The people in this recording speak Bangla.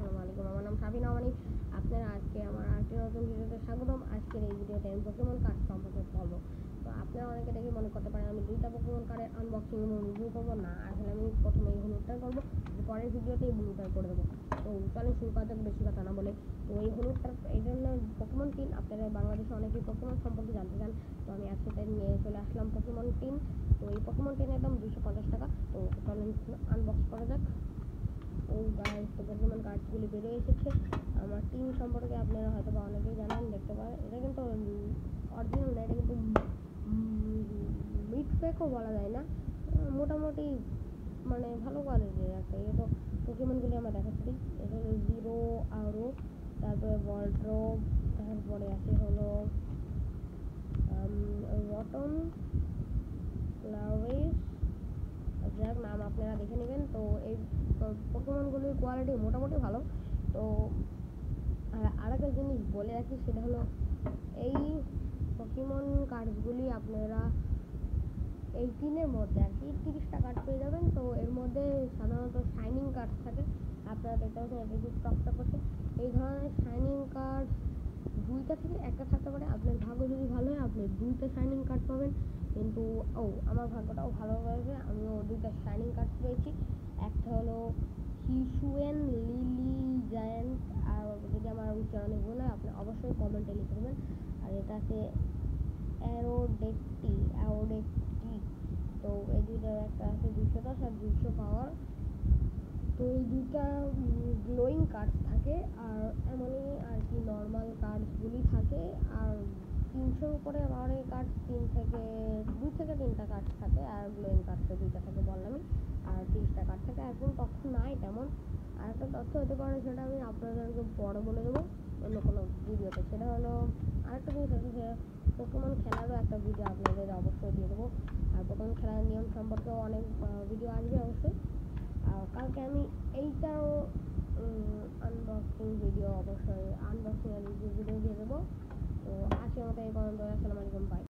আসসালামু আলাইকুম। আমার নাম সাবিনা মানিক। আপনারা আজকে আমার আরেকটি নতুন ভিডিওতে স্বাগতম। আজকের এই ভিডিওতে আমি পোকেমন কার্ড সম্পর্কে বলবো। তো আপনারা অনেকে দেখে মনে করতে পারেন আমি দুইটা পোকেমন কার্ডের আনবক্সিং এবং রিভিউ করবো। না, আসলে আমি প্রথমে এই হলুদটা করবো, পরের ভিডিওতে এই ব্লুটা করে দেবো। তো চলে শুরু করা যাক বেশি কথা না বলে। তো এই হলুদটা এই জন্য পোকেমন টিন, আপনারা বাংলাদেশে অনেকেই পোকেমন সম্পর্কে জানতে চান। তো আমি আজকে তাই নিয়ে চলে আসলাম পোকেমন টিন। তো এই পোকেমন টিনের দাম 250 টাকা। তো চলেন আনবক্স করা যাক। ও গাইস, তো পোকেমন কার্ডগুলি বেরিয়ে এসেছে। আমার টিম সম্পর্কে আপনারা হয়তো বা অনেকেই জানেন, দেখতে পারেন। এটা কিন্তু অরিজিনাল না, এটা কিন্তু মিড ফেকও বলা যায় না, মোটামুটি মানে ভালো কোয়ালিটির একটা। এটা তো পোকেমনগুলি আমরা দেখাচ্ছি। এটা হলো জিরো আরও, তারপরে ওয়ার্ড্রোব, তারপরে আছে হলো রটন, ফ্লাওয়েস, যাক নাম আপনারা দেখে নেবেন। তো এই পোকেমনগুলির কোয়ালিটি মোটামুটি ভালো। তো আর একটা জিনিস বলে রাখি, সেটা হলো এই পোকেমন কার্ডসগুলি আপনারা এই টিনের মধ্যে আর কি 30টা কার্ড পেয়ে যাবেন। তো এর মধ্যে সাধারণত শাইনিং কার্ড থাকে। আপনারা দেখতে পাচ্ছেন এটা একটু টকটক করছে। এই ধরনের শাইনিং কার্ড দুইটা থেকে একটা থাকতে পারে। আপনার ভাগ্য যদি ভালো হয় আপনি দুইটা শাইনিং কার্ড পাবেন। কিন্তু আমার ভাগ্যটাও ভালো হয়েছে, আমিও দুইটা শাইনিং কার্ড পেয়েছি। একটা হলো হিসুয়েন লিলি জায়ান্ট, আর যদি আমার উচ্চারণে ভুল হয় আপনি অবশ্যই কমেন্টে লিখে দেবেন। আর এটা আছে অ্যারোডেকটি। তো এই দুইটার একটা আছে 210 আর 200 পাওয়ার। তো এই দুইটা গ্লোয়িং কার্ড থাকে, আর এমনই আর কি নর্মাল কার্ডসগুলি থাকে। আর 300 উপরে পাওয়ারের কার্ড 2 থেকে 3টা কার্ড থাকে, আর গ্লোয়িং কার্ড তো 2টা থাকে বললামই। আর 30টা কার্ড থাকে। এখন তথ্য নাই তেমন। আর একটা তথ্য হতে পারে, সেটা আমি আপনাদেরকে পরে বলে দেবো অন্য কোনো ভিডিওতে। সেটা হলো আরেকটা জিনিস আছে, যে পোকেমন খেলারও একটা ভিডিও আপনাদের অবশ্যই দিয়ে দেবো। আর পোকেমন খেলার নিয়ম সম্পর্কেও অনেক ভিডিও আসবে অবশ্যই। আর কালকে আমি এইটাও আনবক্সিং ভিডিও, অবশ্যই আনবক্সিং আর রিভিউ ভিডিও দিয়ে দেবো। তো আজকের মতো এই পর্যন্ত। আসসালামু আলাইকুম, বাই।